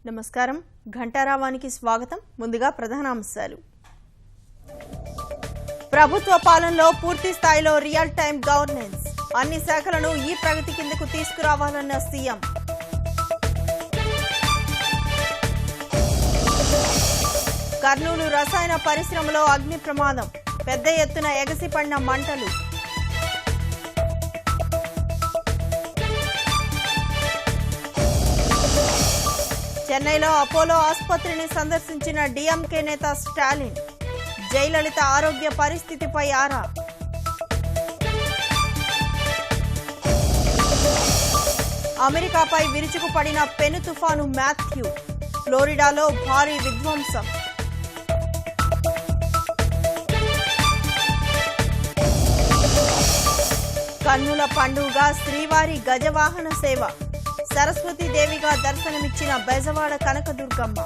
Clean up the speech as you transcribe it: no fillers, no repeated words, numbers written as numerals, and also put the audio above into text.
నమస్కారం ఘంటారావానికి స్వాగతం ముందుగా ప్రధానాంశాలు ప్రభుత్వ పాలనలో పూర్తి స్థాయిలో రియల్ టైం గవర్నెన్స్ అన్ని శాఖలను ఈ ప్రగతి కిందకు తీసుకురావాలన్న సీఎం కర్నూలు రసాయన పరిశ్రమలో అగ్ని ప్రమాదం పెద్ద ఎత్తున ఎగసిపడిన మంటలు చెన్నైలో అపోలో ఆసుపత్రిని సందర్శించిన డీఎంకే నేత స్టాలిన్ జయలలిత ఆరోగ్య పరిస్థితిపై ఆరా అమెరికాపై విరుచుకుపడిన పెను తుఫాను మాథ్యూ ఫ్లోరిడాలో భారీ విధ్వంసం కన్నుల పండుగ శ్రీవారి గజవాహన సేవ సరస్వతీదేవిగా దర్శనమిచ్చిన బెజవాడ కనకదుర్గమ్మ